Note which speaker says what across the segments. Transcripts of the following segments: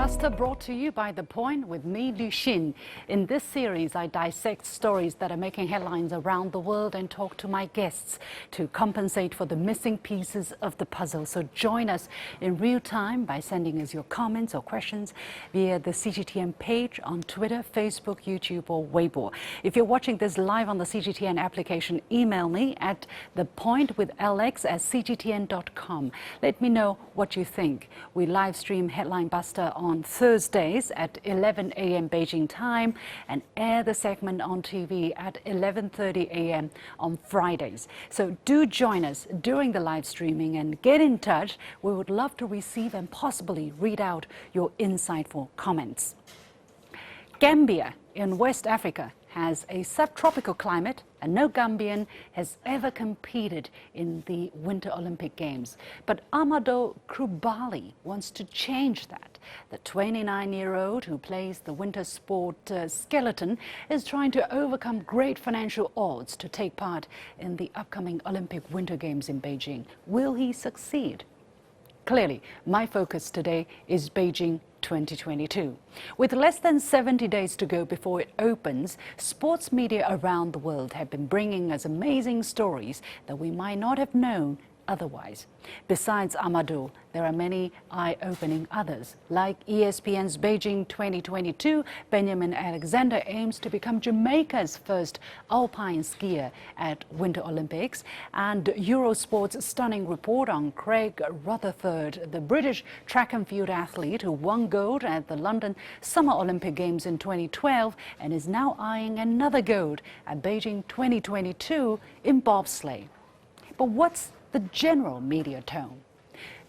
Speaker 1: Buster, brought to you by The Point with me, Lu Xin. In this series, I dissect stories that are making headlines around the world and talk to my guests to compensate for the missing pieces of the puzzle. So join us in real time by sending us your comments or questions via the CGTN page on Twitter, Facebook, YouTube or Weibo. If you're watching this live on the CGTN application, email me at thepointwithalex@cgtn.com. Let me know what you think. We live stream Headline Buster on Thursdays at 11 a.m. Beijing time and air the segment on TV at 11:30 a.m. on Fridays. So do join us during the live streaming and get in touch. We would love to receive and possibly read out your insightful comments. Gambia in West Africa has a subtropical climate, and no Gambian has ever competed in the Winter Olympic Games. But Amadou Krubali wants to change that. The 29-year-old who plays the winter sport skeleton is trying to overcome great financial odds to take part in the upcoming Olympic Winter Games in Beijing. Will he succeed? Clearly, my focus today is Beijing 2022. With less than 70 days to go before it opens, sports media around the world have been bringing us amazing stories that we might not have known otherwise. Besides Amadou, there are many eye-opening others. Like ESPN's Beijing 2022, Benjamin Alexander aims to become Jamaica's first alpine skier at Winter Olympics. And Eurosport's stunning report on Craig Rutherford, the British track and field athlete who won gold at the London Summer Olympic Games in 2012 and is now eyeing another gold at Beijing 2022 in bobsleigh. But what's the general media tone?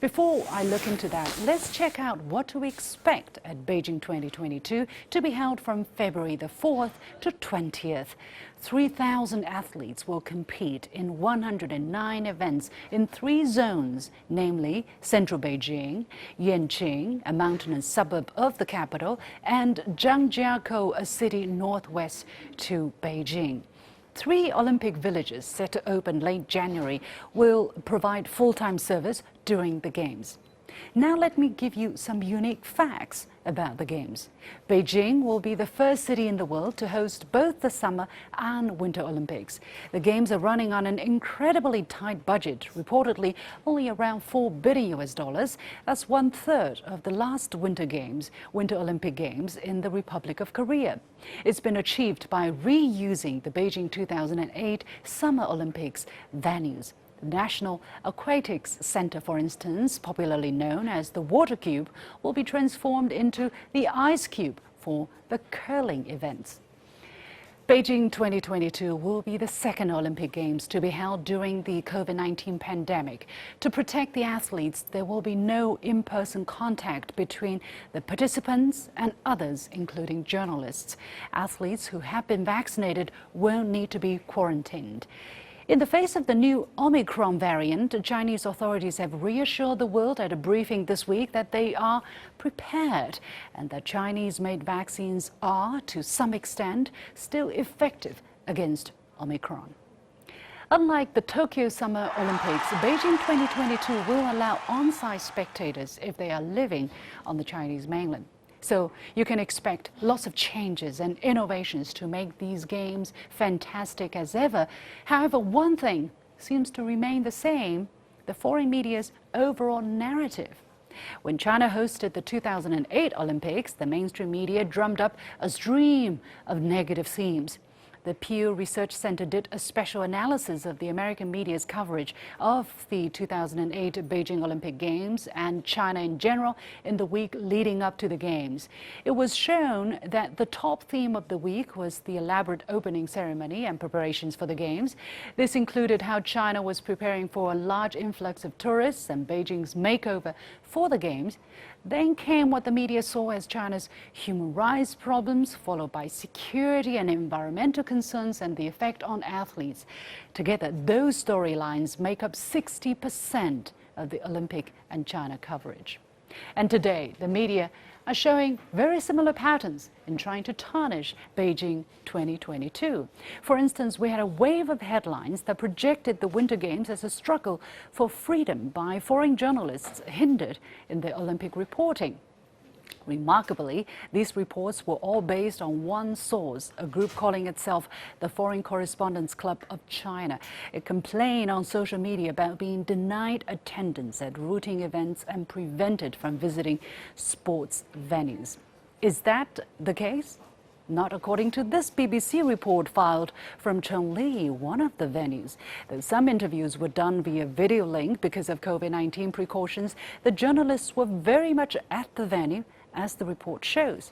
Speaker 1: Before I look into that, let's check out what to expect at Beijing 2022 to be held from February the 4th to 20th. 3,000 athletes will compete in 109 events in 3 zones, namely Central Beijing, Yanqing, a mountainous suburb of the capital, and Zhangjiakou, a city northwest to Beijing. 3 Olympic villages set to open late January will provide full-time service during the Games. Now let me give you some unique facts about the Games. Beijing will be the first city in the world to host both the Summer and Winter Olympics. The Games are running on an incredibly tight budget, reportedly only around $4 billion. That's 1/3 of the last Winter Olympic Games in the Republic of Korea. It's been achieved by reusing the Beijing 2008 Summer Olympics venues. The National Aquatics Center, for instance, popularly known as the Water Cube, will be transformed into the Ice Cube for the curling events. Beijing 2022 will be the second Olympic Games to be held during the COVID-19 pandemic. To protect the athletes, there will be no in-person contact between the participants and others, including journalists. Athletes who have been vaccinated won't need to be quarantined. In the face of the new Omicron variant, Chinese authorities have reassured the world at a briefing this week that they are prepared and that Chinese-made vaccines are, to some extent, still effective against Omicron. Unlike the Tokyo Summer Olympics, Beijing 2022 will allow on-site spectators if they are living on the Chinese mainland. So you can expect lots of changes and innovations to make these games fantastic as ever. However, one thing seems to remain the same: the foreign media's overall narrative. When China hosted the 2008 Olympics, the mainstream media drummed up a stream of negative themes. The Pew Research Center did a special analysis of the American media's coverage of the 2008 Beijing Olympic Games and China in general in the week leading up to the Games. It was shown that the top theme of the week was the elaborate opening ceremony and preparations for the Games. This included how China was preparing for a large influx of tourists and Beijing's makeover for the Games. Then came what the media saw as China's human rights problems, followed by security and environmental concerns and the effect on athletes. Together, those storylines make up 60% of the Olympic and China coverage. And today, the media are showing very similar patterns in trying to tarnish Beijing 2022. For instance, we had a wave of headlines that projected the Winter Games as a struggle for freedom by foreign journalists hindered in their Olympic reporting. Remarkably, these reports were all based on one source, a group calling itself the Foreign Correspondents Club of China. It complained on social media about being denied attendance at routine events and prevented from visiting sports venues. Is that the case? Not according to this BBC report filed from Chengli, one of the venues. Though some interviews were done via video link because of COVID-19 precautions, the journalists were very much at the venue, as the report shows.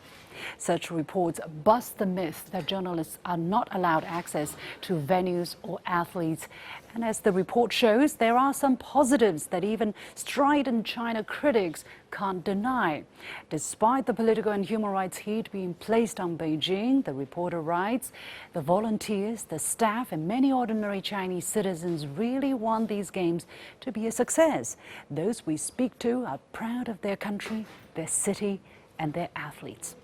Speaker 1: Such reports bust the myth that journalists are not allowed access to venues or athletes. And as the report shows, there are some positives that even strident China critics can't deny. Despite the political and human rights heat being placed on Beijing, the reporter writes, the volunteers, the staff, and many ordinary Chinese citizens really want these games to be a success. Those we speak to are proud of their country, their city, and their athletes.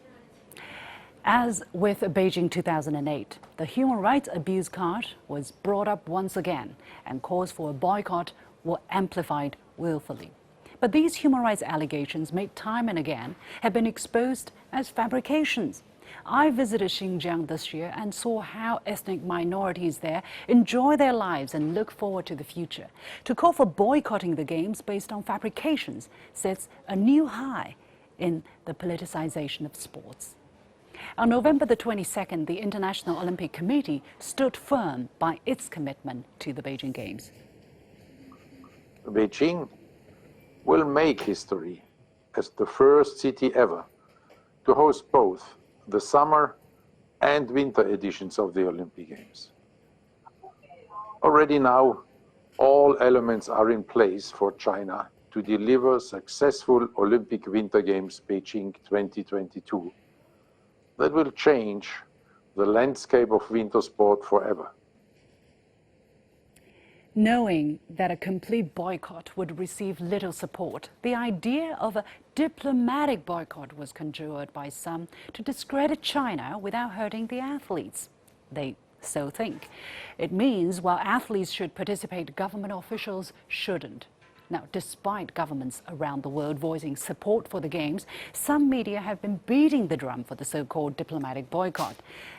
Speaker 1: As with Beijing 2008, the human rights abuse card was brought up once again, and calls for a boycott were amplified willfully. But these human rights allegations, made time and again, have been exposed as fabrications. I visited Xinjiang this year and saw how ethnic minorities there enjoy their lives and look forward to the future. To call for boycotting the games based on fabrications sets a new high in the politicization of sports. On November the 22nd, the International Olympic Committee stood firm by its commitment to the Beijing Games.
Speaker 2: Beijing will make history as the first city ever to host both the summer and winter editions of the Olympic Games. Already now, all elements are in place for China to deliver successful Olympic Winter Games Beijing 2022 that will change the landscape of winter sport forever.
Speaker 1: Knowing that a complete boycott would receive little support, the idea of a diplomatic boycott was conjured by some to discredit China without hurting the athletes. They so think. It means while athletes should participate, government officials shouldn't. Now, despite governments around the world voicing support for the Games, some media have been beating the drum for the so-called diplomatic boycott.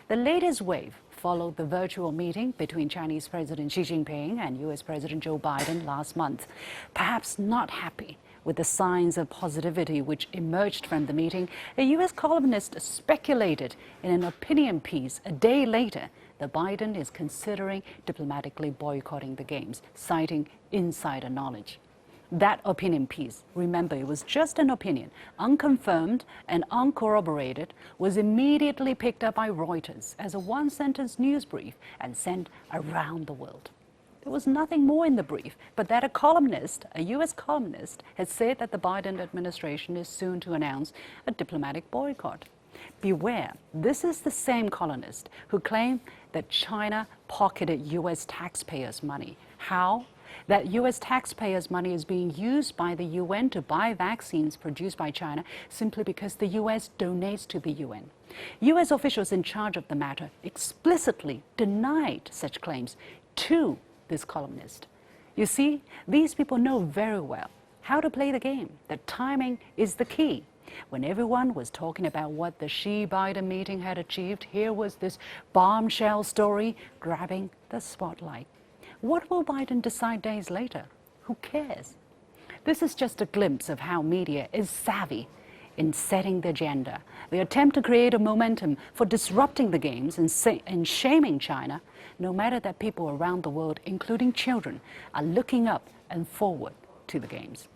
Speaker 1: The latest wave followed the virtual meeting between Chinese President Xi Jinping and US President Joe Biden last month. Perhaps not happy with the signs of positivity which emerged from the meeting, a US columnist speculated in an opinion piece a day later that Biden is considering diplomatically boycotting the Games, citing insider knowledge. That opinion piece, remember it was just an opinion, unconfirmed and uncorroborated, was immediately picked up by Reuters as a one-sentence news brief and sent around the world. There was nothing more in the brief, but that a columnist, a US columnist, had said that the Biden administration is soon to announce a diplomatic boycott. Beware, this is the same columnist who claimed that China pocketed US taxpayers' money. How? That US taxpayers' money is being used by the UN to buy vaccines produced by China simply because the US donates to the UN. US officials in charge of the matter explicitly denied such claims to this columnist. You see, these people know very well how to play the game, that timing is the key. When everyone was talking about what the Xi-Biden meeting had achieved, here was this bombshell story grabbing the spotlight. What will Biden decide days later? Who cares? This is just a glimpse of how media is savvy in setting the agenda. The attempt to create a momentum for disrupting the Games and shaming China, no matter that people around the world, including children, are looking up and forward to the Games.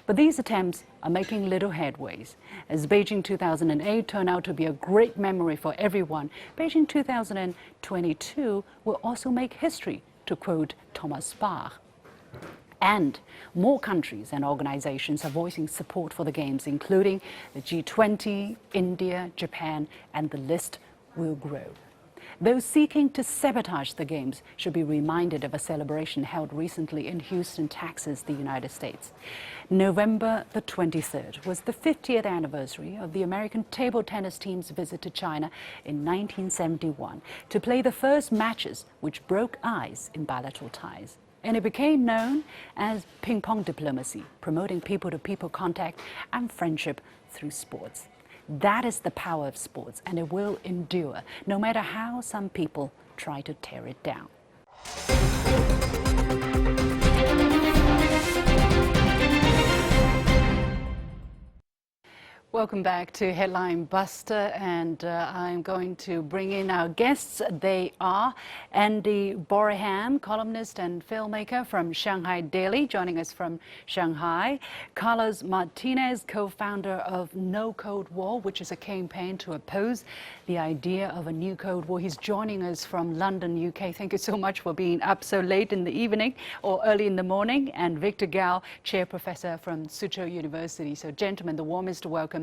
Speaker 1: But these attempts are making little headways. As Beijing 2008 turned out to be a great memory for everyone, Beijing 2022 will also make history, to quote Thomas Bach. And more countries and organizations are voicing support for the Games, including the G20, India, Japan, and the list will grow. Those seeking to sabotage the Games should be reminded of a celebration held recently in Houston, Texas, the United States. November the 23rd was the 50th anniversary of the American table tennis team's visit to China in 1971 to play the first matches which broke ice in bilateral ties. and it became known as ping pong diplomacy, promoting people-to-people contact and friendship through sports. That is the power of sports, and it will endure, no matter how some people try to tear it down. Welcome back to Headline Buster, and I'm going to bring in our guests. They are Andy Boreham, columnist and filmmaker from Shanghai Daily, joining us from Shanghai. Carlos Martinez, co-founder of NoColdWar, which is a campaign to oppose the idea of a new Cold War. He's joining us from London, UK. Thank you so much for being up so late in the evening or early in the morning. And Victor Gao, chair professor from Soochow University. So, gentlemen, the warmest welcome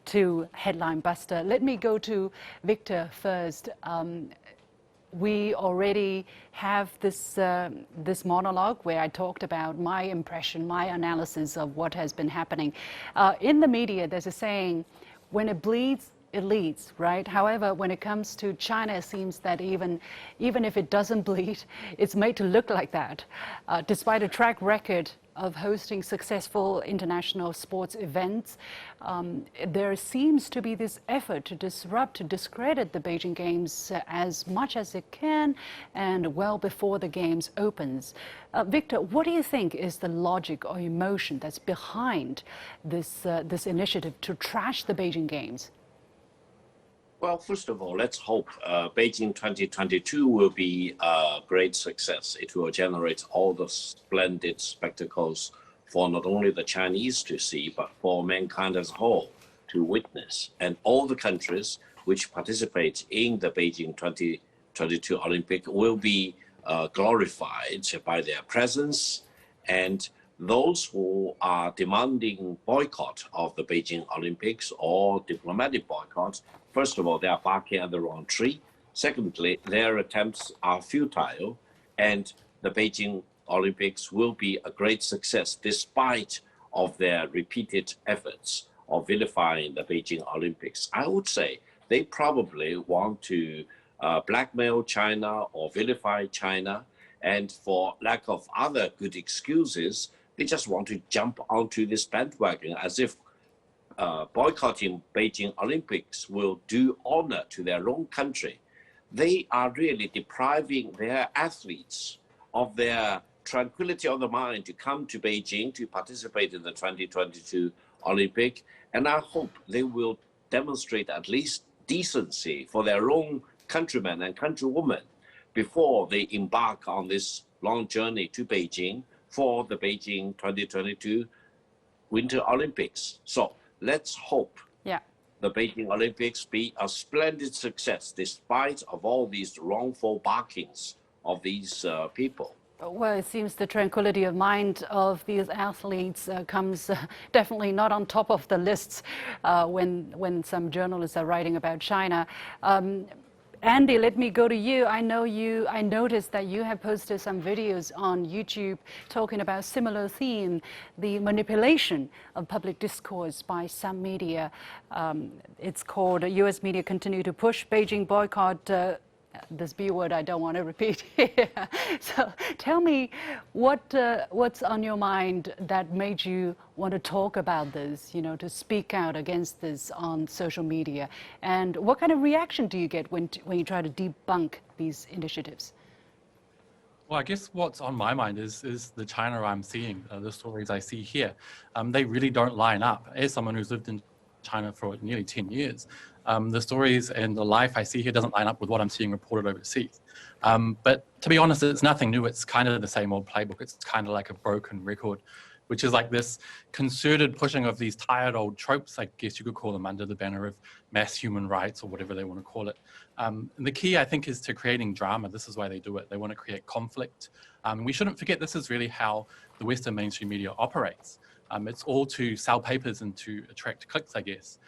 Speaker 1: to Headline Buster. Let me go to Victor first. We already have this monologue where I talked about my impression, my analysis of what has been happening. In the media, there's a saying, when it bleeds, it leads, right? However, when it comes to China, it seems that even if it doesn't bleed, it's made to look like that. Despite a track record of hosting successful international sports events, there seems to be this effort to disrupt, to discredit the Beijing Games as much as it can, and well before the Games opens. Victor, what do you think is the logic or emotion that's behind this initiative to trash the Beijing Games?
Speaker 3: Well, first of all, let's hope Beijing 2022 will be a great success. It will generate all the splendid spectacles for not only the Chinese to see, but for mankind as a whole to witness. And all the countries which participate in the Beijing 2022 Olympic will be glorified by their presence. And those who are demanding boycott of the Beijing Olympics or diplomatic boycott, first of all, they are barking at the wrong tree. Secondly, their attempts are futile, and the Beijing Olympics will be a great success despite of their repeated efforts of vilifying the Beijing Olympics. I would say they probably want to blackmail China or vilify China, and for lack of other good excuses, they just want to jump onto this bandwagon as if boycotting Beijing Olympics will do honor to their own country. They are really depriving their athletes of their tranquility of the mind to come to Beijing to participate in the 2022 Olympic. And I hope they will demonstrate at least decency for their own countrymen and countrywomen before they embark on this long journey to Beijing for the Beijing 2022 Winter Olympics. So let's hope the Beijing Olympics be a splendid success despite of all these wrongful barkings of these people.
Speaker 1: Well, it seems the tranquility of mind of these athletes comes definitely not on top of the lists when some journalists are writing about China. Andy, let me go to you. I noticed that you have posted some videos on YouTube talking about similar theme, the manipulation of public discourse by some media. It's called U.S. media continue to push Beijing boycott. This B word I don't want to repeat here. So tell me what's on your mind that made you want to talk about this, to speak out against this on social media, and what kind of reaction do you get when you try to debunk these initiatives?
Speaker 4: Well, I guess what's on my mind is the China I'm seeing, the stories I see here. They really don't line up. As someone who's lived in China for nearly 10 years, the stories and the life I see here doesn't line up with what I'm seeing reported overseas. But to be honest, it's nothing new. It's kind of the same old playbook. It's kind of like a broken record, which is like this concerted pushing of these tired old tropes, I guess you could call them, under the banner of mass human rights or whatever they want to call it. And the key, I think, is to creating drama. This is why they do it. They want to create conflict. We shouldn't forget this is really how the Western mainstream media operates. It's all to sell papers and to attract clicks, I guess.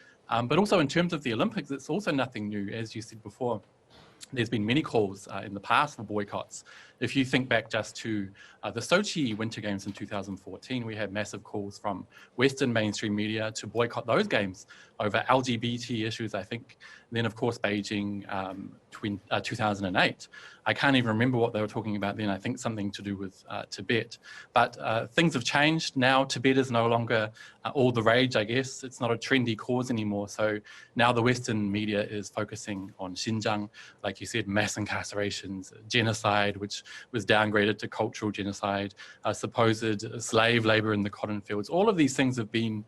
Speaker 4: But also in terms of the Olympics, it's also nothing new. As you said before, there's been many calls in the past for boycotts. If you think back just to the Sochi Winter Games in 2014, we had massive calls from Western mainstream media to boycott those games over LGBT issues, I think. And then, of course, Beijing 2008. I can't even remember what they were talking about then. I think something to do with Tibet. But things have changed. Now Tibet is no longer all the rage, I guess. It's not a trendy cause anymore. So now the Western media is focusing on Xinjiang, like you said, mass incarcerations, genocide, which was downgraded to cultural genocide, supposed slave labor in the cotton fields. All of these things have been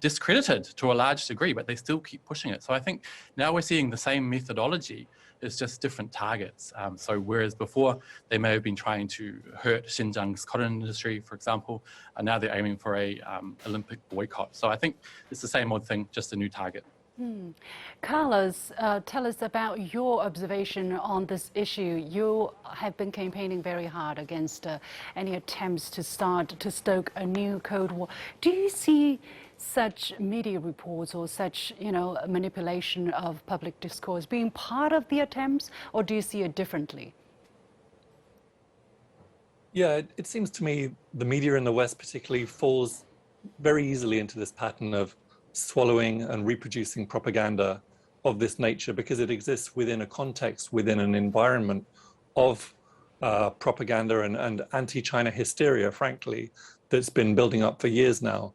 Speaker 4: discredited to a large degree, but they still keep pushing it. So I think now we're seeing the same methodology, it's just different targets. So whereas before they may have been trying to hurt Xinjiang's cotton industry, for example, and now they're aiming for a Olympic boycott. So I think it's the same old thing, just a new target.
Speaker 1: Carlos, tell us about your observation on this issue. You have been campaigning very hard against any attempts to stoke a new Cold War. Do you see such media reports or such, manipulation of public discourse being part of the attempts, or do you see it differently?
Speaker 5: Yeah, it seems to me the media in the West particularly falls very easily into this pattern of swallowing and reproducing propaganda of this nature because it exists within a context, within an environment of propaganda and anti-China hysteria, frankly, that's been building up for years now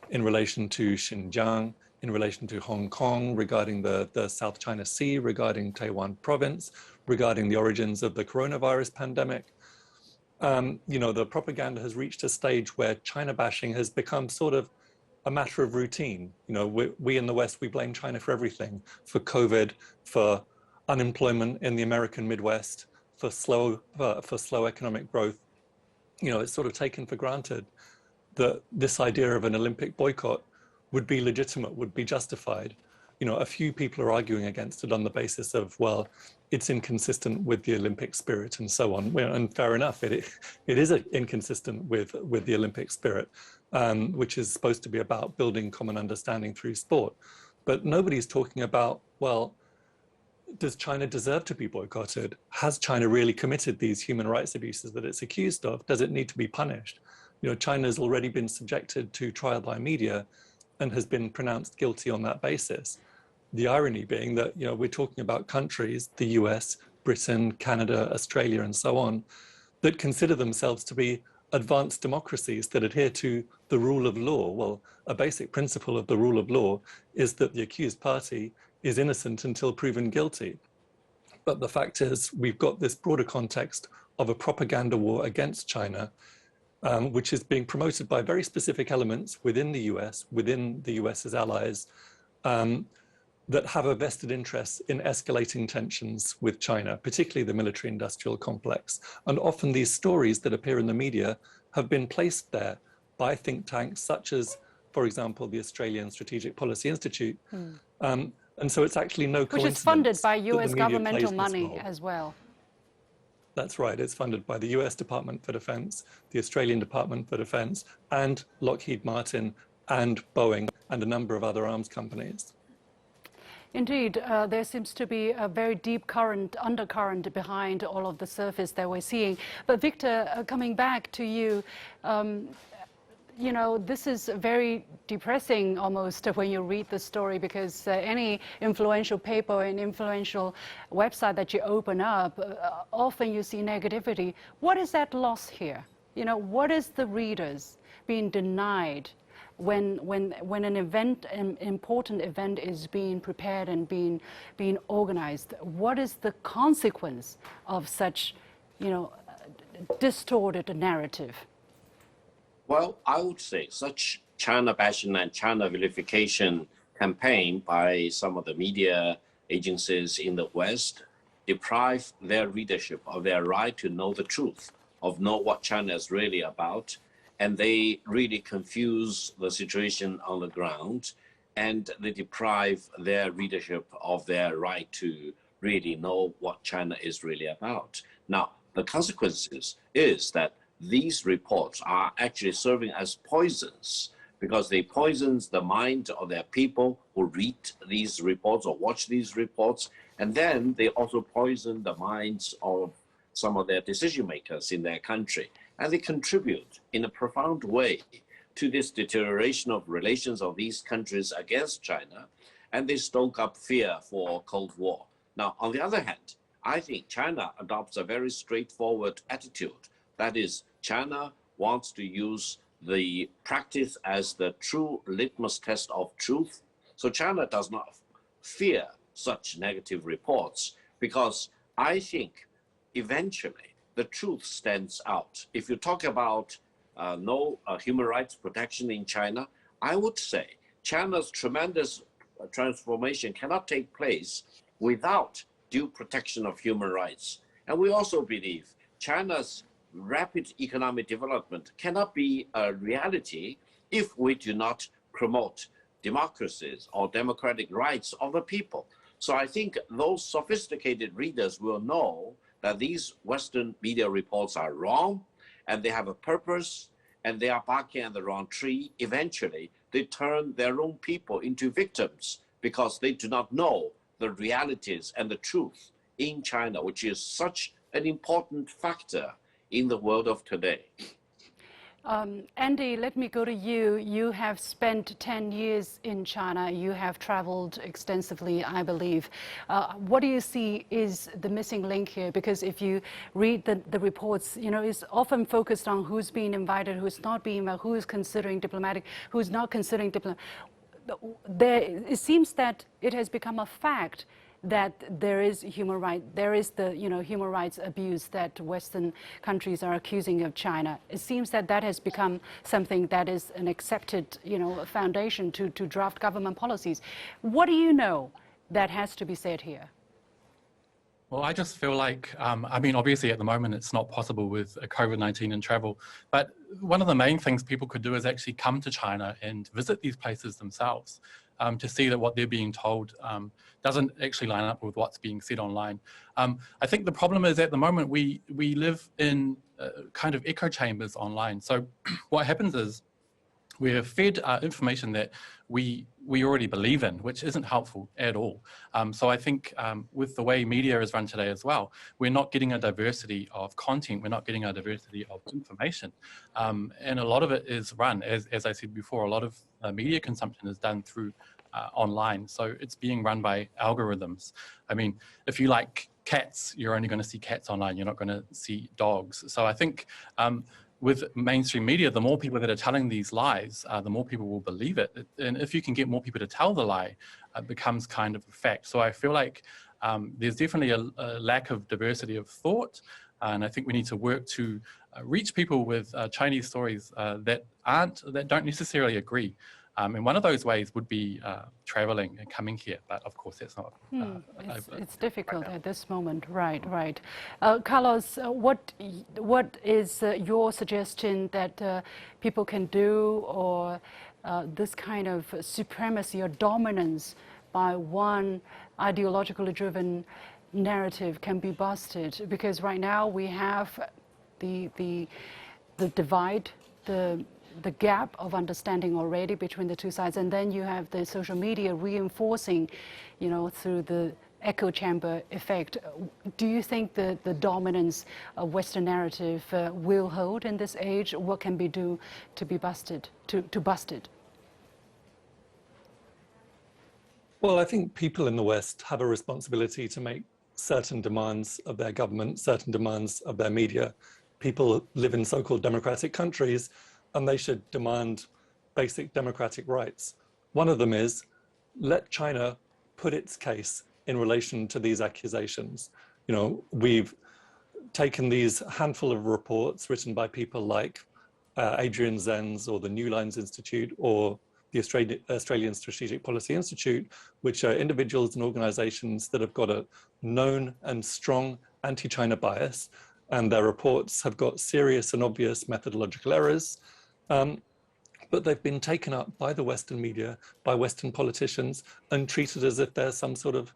Speaker 5: in relation to Xinjiang, in relation to Hong Kong, regarding the South China Sea, regarding Taiwan province, regarding the origins of the coronavirus pandemic. The propaganda has reached a stage where China bashing has become sort of a matter of routine. We in the West, we blame China for everything, for COVID, for unemployment in the American Midwest, for slow economic growth. It's sort of taken for granted that this idea of an Olympic boycott would be legitimate, would be justified. A few people are arguing against it on the basis of, well, it's inconsistent with the Olympic spirit and so on. And fair enough, it is inconsistent with the Olympic spirit, which is supposed to be about building common understanding through sport. But nobody's talking about, well, does China deserve to be boycotted? Has China really committed these human rights abuses that it's accused of? Does it need to be punished? China has already been subjected to trial by media and has been pronounced guilty on that basis. The irony being that, we're talking about countries, the US, Britain, Canada, Australia, and so on, that consider themselves to be advanced democracies that adhere to the rule of law. Well, a basic principle of the rule of law is that the accused party is innocent until proven guilty. But the fact is, we've got this broader context of a propaganda war against China, which is being promoted by very specific elements within the US's allies, that have a vested interest in escalating tensions with China, particularly the military-industrial complex. And often these stories that appear in the media have been placed there by think tanks such as, for example, the Australian Strategic Policy Institute. And so it's actually no coincidence.
Speaker 1: Which is funded by US governmental money as well.
Speaker 5: That's right. It's funded by the US Department for Defense, the Australian Department for Defense, and Lockheed Martin, and Boeing, and a number of other arms companies.
Speaker 1: Indeed, there seems to be a very deep undercurrent behind all of the surface that we're seeing. But Victor, coming back to you, this is very depressing almost when you read the story, because any influential paper and influential website that you open up, often you see negativity. What is that loss here? What is the readers being denied when an important event is being prepared and being organized? What is the consequence of such, distorted narrative?
Speaker 3: Well, I would say such China bashing and China vilification campaign by some of the media agencies in the West deprive their readership of their right to know the truth, of know what China is really about. And they really confuse the situation on the ground, and they deprive their readership of their right to really know what China is really about. Now, the consequences is that these reports are actually serving as poisons, because they poison the mind of their people who read these reports or watch these reports, and then they also poison the minds of some of their decision makers in their country. And they contribute in a profound way to this deterioration of relations of these countries against China, and they stoke up fear for Cold War. Now, on the other hand, I think China adopts a very straightforward attitude. That is, China wants to use the practice as the true litmus test of truth. So China does not fear such negative reports, because I think eventually the truth stands out. If you talk about no human rights protection in China, I would say China's tremendous transformation cannot take place without due protection of human rights. And we also believe China's rapid economic development cannot be a reality if we do not promote democracies or democratic rights of the people. So I think those sophisticated readers will know that these Western media reports are wrong, and they have a purpose, and they are barking at the wrong tree. Eventually, they turn their own people into victims because they do not know the realities and the truth in China, which is such an important factor in the world of today.
Speaker 1: Andy, let me go to you. You have spent 10 years in China. You have traveled extensively, I believe. What do you see is the missing link here? Because if you read the reports, you know, it's often focused on who's being invited, who's not being invited, who is considering diplomatic, who's not considering diplomatic. It seems that it has become a fact that there is human rights, there is the human rights abuse that Western countries are accusing of China. It seems that that has become something that is an accepted foundation to draft government policies. What do you know that has to be said here?
Speaker 4: Well, I just feel like, I mean, obviously at the moment it's not possible with COVID-19 and travel, but one of the main things people could do is actually come to China and visit these places themselves to see that what they're being told doesn't actually line up with what's being said online. I think the problem is at the moment we live in kind of echo chambers online. So what happens is we're fed information that we already believe in, which isn't helpful at all. So I think with the way media is run today as well, we're not getting a diversity of content, we're not getting a diversity of information. And a lot of it is run, as I said before, a lot of media consumption is done through online. So it's being run by algorithms. I mean, if you like cats, you're only going to see cats online, you're not going to see dogs. So I think with mainstream media, the more people that are telling these lies, the more people will believe it. And if you can get more people to tell the lie, it becomes kind of a fact. So I feel like there's definitely a lack of diversity of thought. And I think we need to work to reach people with Chinese stories that don't necessarily agree. And one of those ways would be traveling and coming here, but of course that's not.
Speaker 1: It's difficult right at this moment, right. Carlos, what is your suggestion that people can do, or this kind of supremacy or dominance by one ideologically driven narrative can be busted? Because right now we have the divide, the gap of understanding already between the two sides, and then you have the social media reinforcing, through the echo chamber effect. Do you think the dominance of Western narrative will hold in this age? What can be do to be busted, to bust it?
Speaker 5: Well, I think people in the West have a responsibility to make certain demands of their government, certain demands of their media. People live in so-called democratic countries, and they should demand basic democratic rights. One of them is, let China put its case in relation to these accusations. We've taken these handful of reports written by people like Adrian Zenz or the New Lines Institute or the Australian Strategic Policy Institute, which are individuals and organizations that have got a known and strong anti-China bias, and their reports have got serious and obvious methodological errors. But they've been taken up by the Western media, by Western politicians, and treated as if they're some sort of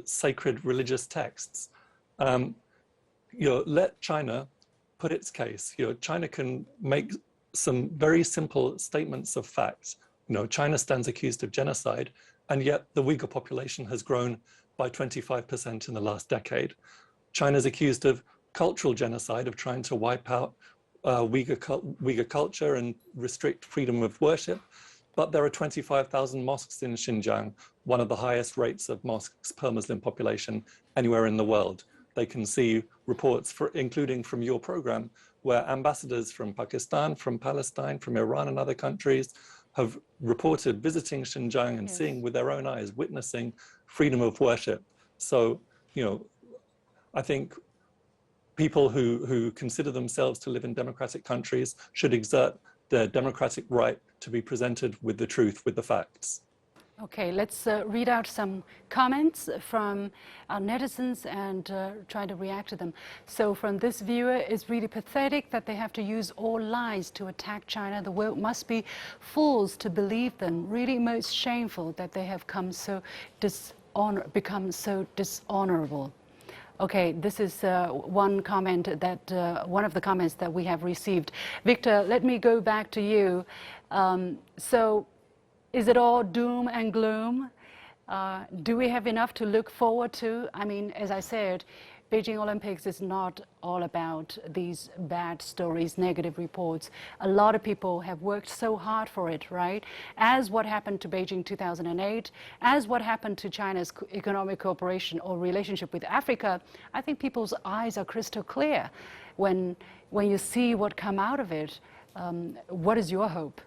Speaker 5: sacred religious texts. Let China put its case. China can make some very simple statements of facts. China stands accused of genocide, and yet the Uyghur population has grown by 25% in the last decade. China's accused of cultural genocide, of trying to wipe out Uyghur culture and restrict freedom of worship. But there are 25,000 mosques in Xinjiang, one of the highest rates of mosques per Muslim population anywhere in the world. They can see reports, including from your program, where ambassadors from Pakistan, from Palestine, from Iran and other countries have reported visiting Xinjiang and seeing with their own eyes, witnessing freedom of worship. So, I think people who consider themselves to live in democratic countries should exert their democratic right to be presented with the truth, with the facts.
Speaker 1: Okay, let's read out some comments from our netizens and try to react to them. So from this viewer, it's really pathetic that they have to use all lies to attack China. The world must be fools to believe them. Really most shameful that they have become so dishonorable. Okay, this is one comment that one of the comments that we have received. Victor, let me go back to you. So, is it all doom and gloom? Do we have enough to look forward to? I mean, as I said, Beijing Olympics is not all about these bad stories, negative reports. A lot of people have worked so hard for it, right? As what happened to Beijing 2008, as what happened to China's economic cooperation or relationship with Africa, I think people's eyes are crystal clear when you see what come out of it. What is your hope?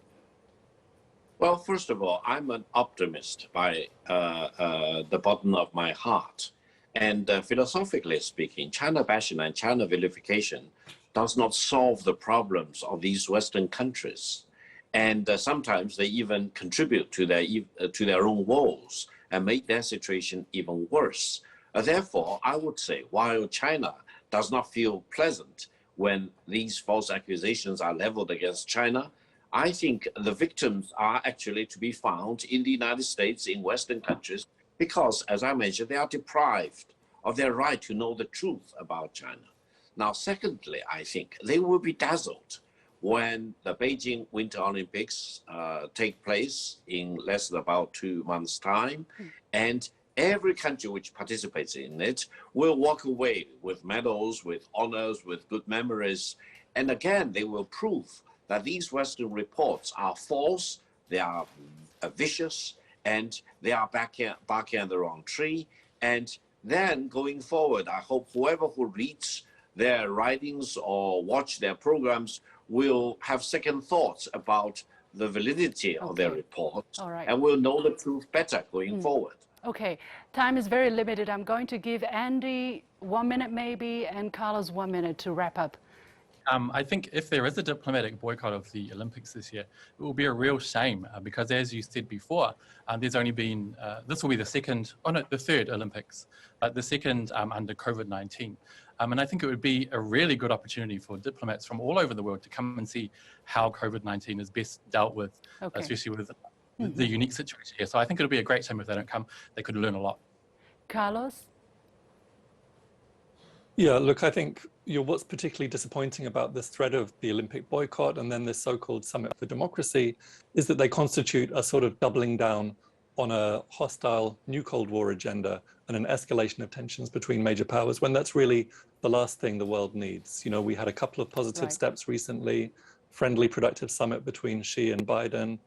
Speaker 3: Well, first of all, I'm an optimist by the bottom of my heart. And philosophically speaking, China bashing and China vilification does not solve the problems of these Western countries. And sometimes they even contribute to their own woes and make their situation even worse. Therefore, I would say, while China does not feel pleasant when these false accusations are leveled against China, I think the victims are actually to be found in the United States, in Western countries, because, as I mentioned, they are deprived of their right to know the truth about China. Now, secondly, I think they will be dazzled when the Beijing Winter Olympics take place in less than about 2 months' time, and every country which participates in it will walk away with medals, with honors, with good memories, and again, they will prove that these Western reports are false, they are vicious, and they are barking at the wrong tree. And then going forward, I hope whoever who reads their writings or watch their programs will have second thoughts about the validity of their reports and will know the truth better going forward.
Speaker 1: Okay, time is very limited. I'm going to give Andy 1 minute maybe and Carlos 1 minute to wrap up.
Speaker 4: I think if there is a diplomatic boycott of the Olympics this year, it will be a real shame because, as you said before, there's only been, this will be the third Olympics, but the second under COVID-19. And I think it would be a really good opportunity for diplomats from all over the world to come and see how COVID-19 is best dealt with, especially with the unique situation here. So I think it'll be a great shame if they don't come. They could learn a lot.
Speaker 1: Carlos?
Speaker 5: Yeah, look, I think what's particularly disappointing about this thread of the Olympic boycott and then this so-called Summit for Democracy is that they constitute a sort of doubling down on a hostile new Cold War agenda and an escalation of tensions between major powers, when that's really the last thing the world needs. You know, we had a couple of positive steps recently, friendly, productive summit between Xi and Biden,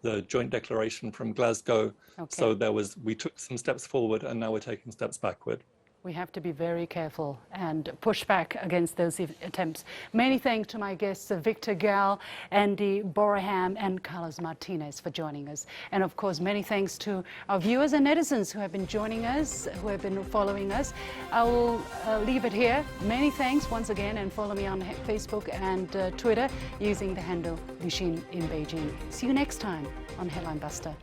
Speaker 5: the joint declaration from Glasgow. So we took some steps forward and now we're taking steps backward.
Speaker 1: We have to be very careful and push back against those attempts. Many thanks to my guests, Victor Gall, Andy Boreham, and Carlos Martinez for joining us. And of course, many thanks to our viewers and netizens who have been joining us, who have been following us. I will leave it here. Many thanks once again, and follow me on Facebook and Twitter using the handle Luxin in Beijing. See you next time on Headline Buster.